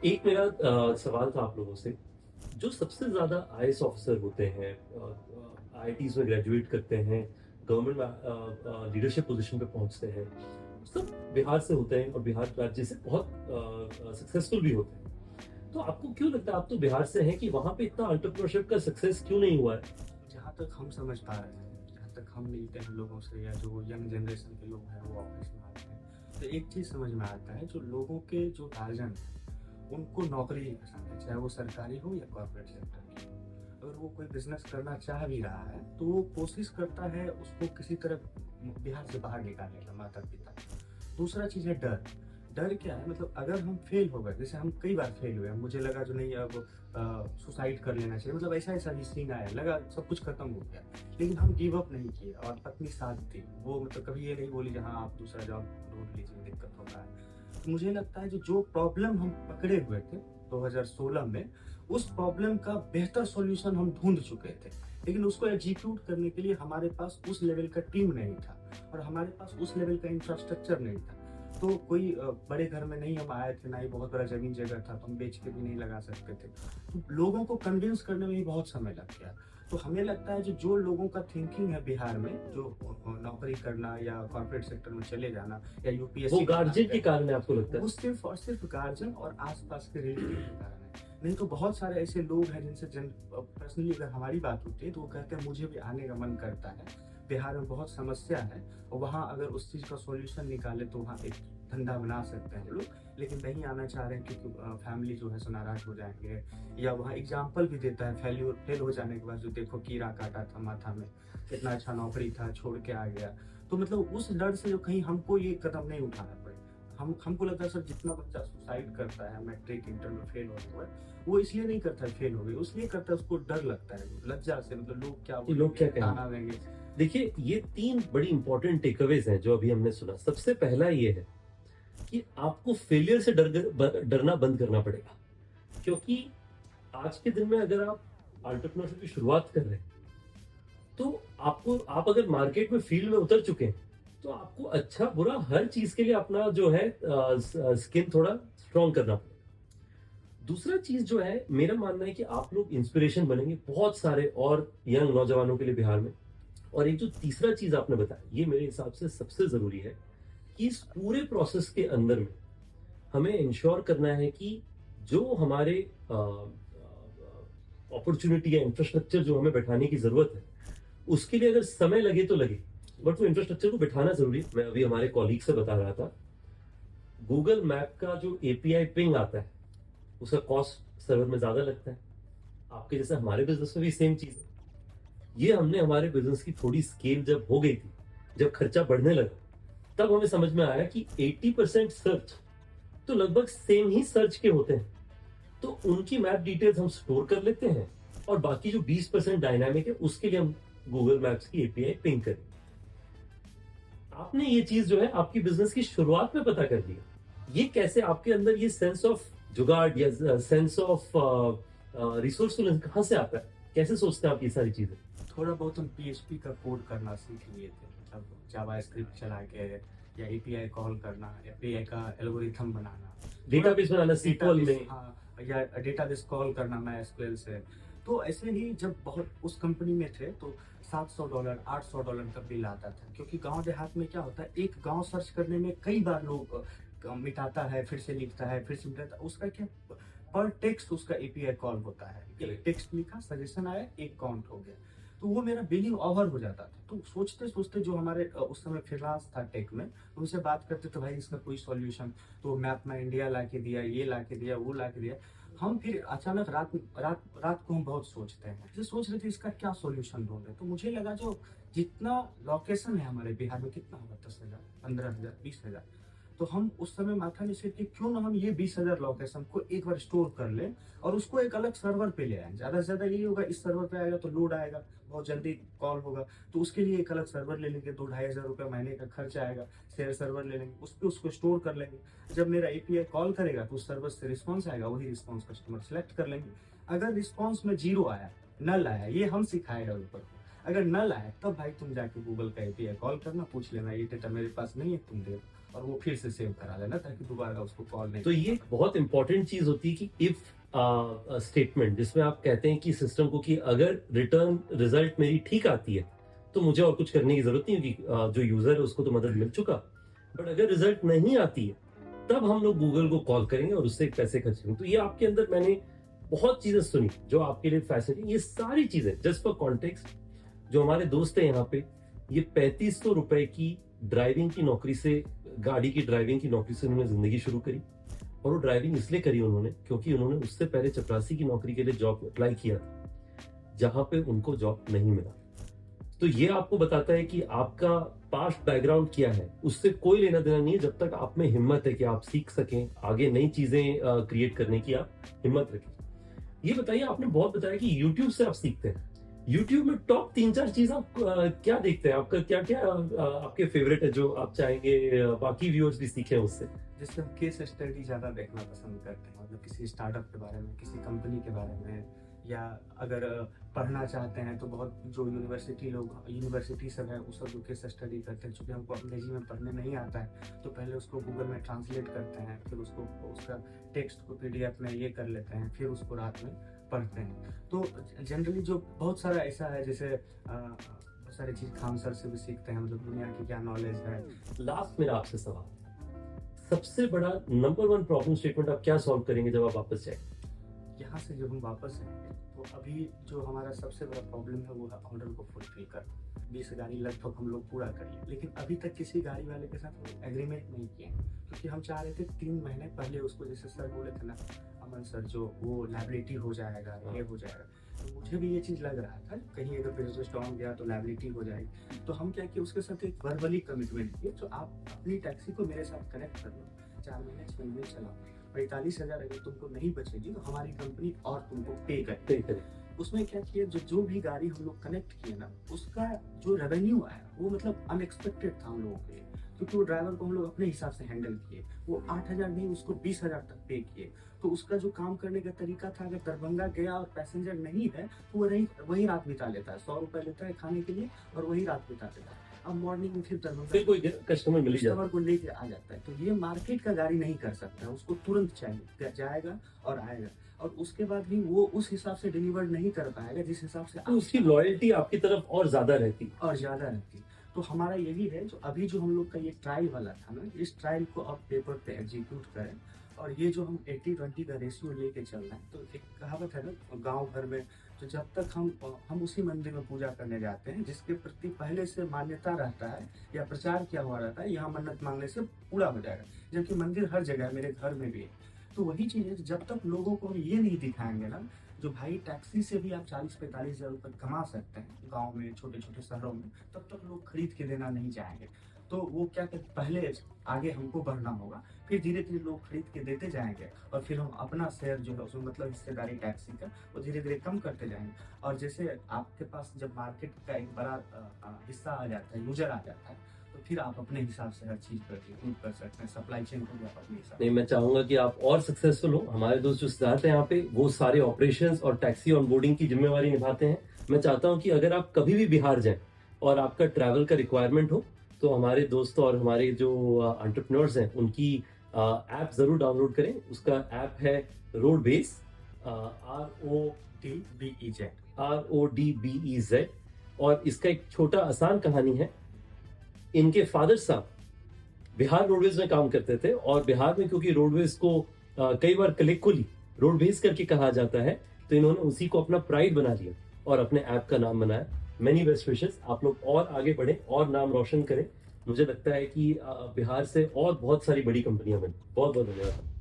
एक मेरा सवाल था आप लोगों से, जो सबसे ज़्यादा आईएएस ऑफ़िसर होते हैं, आईआईटीज़ में ग्रेजुएट करते हैं, गवर्नमेंट में लीडरशिप पोज़ीशन पे पहुँचते हैं, सब बिहार से होते हैं और बिहार राज्य से बहुत सक्सेसफुल भी होते हैं। तो आपको क्यों लगता है, आप तो बिहार से हैं, कि वहाँ पे इतना एंटरप्रेन्योरशिप का सक्सेस क्यों नहीं हुआ है? जहाँ तक हम समझ पा रहे हैं, जहाँ तक हम मिलते हैं लोगों से या जो यंग जनरेशन के लोग हैं वो ऑफिस में आते हैं, तो एक चीज़ समझ में आता है, जो लोगों के जो गार्जियन हैं, उनको नौकरी ही पसंद है, चाहे वो सरकारी हो या कॉर्पोरेट सेक्टर की हो। अगर वो कोई बिज़नेस करना चाह भी रहा है, तो वो कोशिश करता है उसको किसी तरह बिहार से बाहर निकालने का, माता-पिता। दूसरा चीज़ है डर। डर क्या है, मतलब अगर हम फेल हो गए, जैसे हम कई बार फेल हुए, मुझे लगा जो नहीं अब सुसाइड कर लेना चाहिए, मतलब ऐसा-ऐसा भी सीन आया, लगा सब कुछ खत्म हो गया। लेकिन हम गिव अप नहीं किए और पत्नी साथ थी। वो मतलब कभी ये नहीं बोली कि हाँ, आप दूसरा जॉब ढूँढ लीजिए, दिक्कत हो रहा है। तो मुझे लगता है जो प्रॉब्लम हम पकड़े हुए थे 2016 में, उस प्रॉब्लम का बेहतर सॉल्यूशन हम ढूँढ चुके थे। लेकिन उसको एग्जीक्यूट करने के लिए हमारे पास उस लेवल का टीम नहीं था और हमारे पास उस लेवल का इंफ्रास्ट्रक्चर नहीं था। तो कोई बड़े घर में नहीं हम आए थे, ना ही बहुत बड़ा ज़मीन जगह था, तो हम बेच के भी नहीं लगा सकते थे। तो लोगों को कन्विंस करने में भी बहुत समय लग गया। तो हमें लगता है जो लोगों का थिंकिंग है बिहार में, जो नौकरी करना या कॉर्पोरेट सेक्टर में चले जाना या वो यूपीएससी की बात गार्जियन के करें, कारण है, आपको लगता है? वो सिर्फ़ और सिर्फ़ गार्जियन और आस-पास के रिलेटिव के कारण है। नहीं तो बहुत सारे ऐसे लोग हैं जिनसे पर्सनली अगर हमारी बात होती है, तो वो कहते हैं मुझे भी आने का मन करता है। बिहार में बहुत समस्या है और वहाँ अगर उस चीज़ का सॉल्यूशन निकाले तो वहाँ एक धंधा बना सकते हैं लोग, लेकिन नहीं आना चाह रहे हैं क्योंकि फैमिली जो है सो नाराज़ हो जाएँगे। या वहाँ एग्ज़ाम्पल भी देता है, फेल हो जाने के बाद जो देखो कीड़ा काटा था माथा में, इतना अच्छा नौकरी था, छोड़ के आ गया। तो मतलब उस डर से जो कहीं हमको ये कदम नहीं उठाना पड़े। हमको लगता है सर, जितना बच्चा सुसाइड करता है मैट्रिक, इंटर में फेल होने के बाद, वो इसलिए नहीं करता है फेल हो गए, इसलिए करता है उसको डर लगता है, लज्जा से, मतलब लोग क्या कि लोग बोलेंगे, क्या ताना कहेंगे? देंगे। देखिए, ये 3 बड़ी इंपॉर्टेंट टेकअवेज़ हैं जो अभी हमने सुना। सबसे पहला ये है कि आपको फेलियर से डरना बंद करना पड़ेगा। क्योंकि आज के दिन में अगर आप एंटरप्रेन्योरशिप की शुरुआत कर रहे हैं, तो आप अगर मार्केट में फील्ड में उतर चुके हैं, तो आपको अच्छा बुरा हर चीज के लिए अपना जो है स्किन थोड़ा स्ट्रांग करना पड़ेगा। दूसरा चीज जो है, मेरा मानना है कि आप लोग इंस्पिरेशन बनेंगे बहुत सारे और यंग नौजवानों के लिए बिहार में। और एक जो तीसरा चीज आपने बताया, ये मेरे हिसाब से सबसे जरूरी है, कि इस पूरे प्रोसेस के अंदर में हमें इंश्योर करना है कि जो हमारे अपॉर्चुनिटी या इंफ्रास्ट्रक्चर जो हमें बैठाने की जरूरत है, उसके लिए अगर समय लगे तो लगे, बट वो इंफ्रास्ट्रक्चर को बैठाना जरूरी है। मैं अभी हमारे कॉलीग से बता रहा था, गूगल मैप का जो एपीआई पिंग आता है, उसका कॉस्ट सर्वर में ज्यादा लगता है। आपके जैसे हमारे बिजनेस में भी सेम चीज है। ये हमने हमारे बिजनेस की थोड़ी स्केल जब हो गई थी, जब खर्चा बढ़ने लगा, तब हमें समझ में आया कि 80% सर्च तो लगभग सेम ही सर्च के होते हैं। तो उनकी मैप डिटेल्स हम स्टोर कर लेते हैं और बाकी जो 20% डायनामिक है, उसके लिए हम गूगल मैप्स की एपीआई पिंग करें। आपने ये चीज जो है आपकी बिजनेस की शुरुआत में पता कर लिया। ये कैसे आपके अंदर ये सेंस ऑफ जुगाड़ या सेंस ऑफ रिसोर्सफुलनेस कहाँ से आता है? कैसे सोचते हैं आप ये सारी चीजें? थोड़ा बहुत हम पीएचपी का कोड करना सीख लिए थे, मतलब जावास्क्रिप्ट चला के या एपीआई कॉल करना, एपीआई का एल्गोरिथम बनाना, थोड़ा डेटाबेस बनाना सीक्वल डेटाबेस, में। हाँ, या डेटाबेस कॉल करना MySQL से। तो ऐसे ही जब बहुत उस कंपनी में थे तो $700 $800 का बिल आता था, क्योंकि गांव देहात में क्या होता है, एक गांव सर्च करने में कई बार लोग मिटाता है, फिर से लिखता है, फिर से मिटाता है, उसका क्या, पर टेक्स्ट उसका एपीआई कॉल होता है, एक टेक्स्ट लिखा, सजेशन आया, एक काउंट हो गया। तो वो मेरा बिलिंग ओवर हो जाता था। तो सोचते सोचते जो हमारे उस समय फ्रीलांस था टेक में, उनसे बात करते तो भाई इसका कोई सॉल्यूशन, तो मैप में इंडिया ला के दिया, ये ला के दिया, वो ला के दिया। हम फिर अचानक रात रात रात को हम बहुत सोचते हैं, जैसे सोच रहे थे इसका क्या सॉल्यूशन ढूंढे। तो मुझे लगा जो जितना लोकेशन है हमारे बिहार में, कितना होगा, 10,000, 15,000, 20,000, तो हम उस समय माथा में से कि क्यों ना हम ये 20,000 लोकेशन को एक बार स्टोर कर लें और उसको एक अलग सर्वर पे ले आए। ज्यादा से ज्यादा यही होगा, इस सर्वर पे आएगा तो लोड आएगा, बहुत जल्दी कॉल होगा, तो उसके लिए एक अलग सर्वर ले लेंगे, 2-2,500 रुपये महीने का खर्च आएगा। शेयर सर्वर ले लेंगे, उस पर उसको स्टोर कर लेंगे। जब मेरा एपीआई कॉल करेगा तो उस सर्वर से रिस्पॉन्स आएगा, वही रिस्पॉन्स कस्टमर सेलेक्ट कर लेंगे। अगर रिस्पॉन्स में जीरो आया, नल आया, ये हम सिखाए डेवलपर को। अगर नल आया तब भाई तुम जाके गूगल का एपीआई कॉल करना, पूछ लेना ये डेटा मेरे पास नहीं है, तुम दे दो। और वो फिर से सेव करा लेना ताकि दोबारा उसको कॉल नहीं तो ये एक बहुत इंपॉर्टेंट चीज होती है कि इफ स्टेटमेंट, जिसमें आप कहते हैं कि सिस्टम को कि अगर रिटर्न रिजल्ट मेरी ठीक आती है तो मुझे और कुछ करने की जरूरत नहीं होगी, जो यूजर है उसको तो मदद मिल चुका। बट अगर रिजल्ट नहीं आती है तब हम लोग गूगल को कॉल करेंगे और उससे पैसे खर्च करेंगे। तो ये आपके अंदर मैंने बहुत चीजें सुनी जो आपके लिए फैसिनेटिंग। ये सारी चीजें जस्ट फॉर कॉन्टेक्स्ट, जो हमारे दोस्त हैं यहाँ पे, ये 3500 रुपए की ड्राइविंग की नौकरी से, गाड़ी की ड्राइविंग की नौकरी से उन्होंने जिंदगी शुरू करी। और वो ड्राइविंग इसलिए करी उन्होंने क्योंकि उन्होंने उससे पहले चपरासी की नौकरी के लिए जॉब अप्लाई किया था, जहां पे उनको जॉब नहीं मिला। तो ये आपको बताता है कि आपका पास्ट बैकग्राउंड क्या है उससे कोई लेना देना नहीं है, जब तक आप में हिम्मत है कि आप सीख सकें, आगे नई चीजें क्रिएट करने की आप हिम्मत रखें। ये बताइए, आपने बहुत बताया कि यूट्यूब से आप सीखते हैं। यूट्यूब में टॉप 3-4 चीज आप क्या देखते हैं? आपका क्या क्या आपके फेवरेट है जो आप चाहेंगे बाकी व्यूअर्स भी सीखें उससे? जैसे हम केस स्टडी ज़्यादा देखना पसंद करते हैं, मतलब किसी स्टार्टअप के बारे में, किसी कंपनी के बारे में, या अगर पढ़ना चाहते हैं तो बहुत जो यूनिवर्सिटी सब है वो सब जो केस स्टडी करते हैं। चूँकि हमको अंग्रेजी में पढ़ने नहीं आता है तो पहले उसको गूगल में ट्रांसलेट करते हैं, फिर उसको उसका टेक्स्ट को PDF में ये कर लेते हैं, फिर उसको रात में पढ़ते हैं। तो जनरली जो बहुत सारा ऐसा है, जैसे बहुत सारी चीज़ खान सर से भी सीखते हैं, मतलब दुनिया की क्या नॉलेज है। लास्ट मेरा आपसे सवाल, सबसे बड़ा नंबर 1 प्रॉब्लम स्टेटमेंट आप क्या सॉल्व करेंगे जब आप वापस जाए? यहाँ से जब हम वापस आएंगे तो अभी जो हमारा सबसे बड़ा प्रॉब्लम है वो है ऑर्डर को फुलफिल करना। 20 गाड़ी लगभग हम लोग पूरा कर लिए, लेकिन अभी तक किसी गाड़ी वाले के साथ एग्रीमेंट नहीं किए, क्योंकि हम चाह रहे थे 3 महीने पहले उसको, जैसे सर बोले थे ना अमन सर, जो वो लायबिलिटी हो जाएगा, ये हो जाएगा। तो मुझे भी ये चीज़ लग रहा था कहीं अगर बिजनेस डाउन गया तो लायबिलिटी हो जाएगी। तो हम क्या किए, उसके साथ एक वर्बली कमिटमेंट किए, तो आप अपनी टैक्सी को मेरे साथ कनेक्ट कर लो, 4 महीने 6 महीने चलाओ, 45,000 अगर तुमको नहीं बचेगी तो हमारी कंपनी और तुमको पे करे। उसमें क्या किया, जो भी गाड़ी हम लोग कनेक्ट किए ना, उसका जो रेवेन्यू आया वो मतलब अनएक्सपेक्टेड था हम लोगों के लिए, क्योंकि वो ड्राइवर को हम लोग अपने हिसाब से हैंडल किए। वो 8,000 नहीं, उसको 20,000 तक पे किए। तो उसका जो काम करने का तरीका था, अगर दरभंगा गया और पैसेंजर नहीं है तो वो वही रात बिता लेता है, 100 रुपये लेता है खाने के लिए और वही रात बिता लेता है। अब मॉर्निंग में फिर दरभंगा कोई कस्टमर मिल कस्टमर को लेके आ जाता है। तो ये मार्केट का गाड़ी नहीं कर सकता, उसको तुरंत चाहिए, जाएगा और आएगा, और उसके बाद भी वो उस हिसाब से डिलीवर नहीं कर पाएगा जिस हिसाब से तो उसकी लॉयल्टी आपकी तरफ और ज्यादा रहती। तो हमारा यही है, जो अभी जो हम लोग का ये ट्रायल वाला था ना, इस ट्रायल को अब पेपर पे एग्जीक्यूट करें, और ये जो हम 80-20 का रेशियो लेके चल रहे हैं। तो एक कहावत है ना गांव भर में, तो जब तक हम उसी मंदिर में पूजा करने जाते हैं जिसके प्रति पहले से मान्यता रहता है या प्रचार किया हुआ रहता है, यहाँ मन्नत मांगने से पूरा हो जाएगा, जबकि मंदिर हर जगह है, मेरे घर में भी है। तो वही चीज़ है, जब तक लोगों को हम ये नहीं दिखाएंगे ना, जो भाई टैक्सी से भी आप 40-45 हज़ार रुपये कमा सकते हैं गांव में, छोटे छोटे शहरों में, तब तक लोग खरीद के देना नहीं चाहेंगे। तो वो क्या कहते, पहले आगे हमको बढ़ना होगा, फिर धीरे धीरे लोग खरीद के देते जाएंगे, और फिर हम अपना शेयर जो है उसमें, मतलब हिस्सेदारी टैक्सी का, वो धीरे धीरे कम करते जाएंगे। और जैसे आपके पास जब मार्केट का एक बड़ा हिस्सा आ जाता है, यूजर आ जाता है, तो फिर आप अपने हिसाब से हर चीज़ कर सकते हैं, सप्लाई चेन को भी आप अपने हिसाब। नहीं, मैं चाहूंगा कि आप और सक्सेसफुल हो। हमारे दोस्त जो सिद्धार्थ हैं यहाँ पे, वो सारे ऑपरेशंस और टैक्सी ऑनबोर्डिंग की जिम्मेवारी निभाते हैं। मैं चाहता हूँ कि अगर आप कभी भी बिहार जाएं और आपका ट्रैवल का रिक्वायरमेंट हो, तो हमारे दोस्तों और हमारे जो एंटरप्रेन्योर्स हैं उनकी ऐप जरूर डाउनलोड करें। उसका ऐप है रोडबेज, RODBEZ। और इसका एक छोटा आसान कहानी है। इनके फादर साहब बिहार रोडवेज में काम करते थे, और बिहार में क्योंकि रोडवेज को कई बार कलेक्कुली रोडवेज करके कहा जाता है, तो इन्होंने उसी को अपना प्राइड बना लिया और अपने ऐप का नाम बनाया। मेनी बेस्ट विशेस, आप लोग और आगे बढ़े और नाम रोशन करें। मुझे लगता है कि बिहार से और बहुत सारी बड़ी कंपनियां बनी। बहुत बहुत धन्यवाद।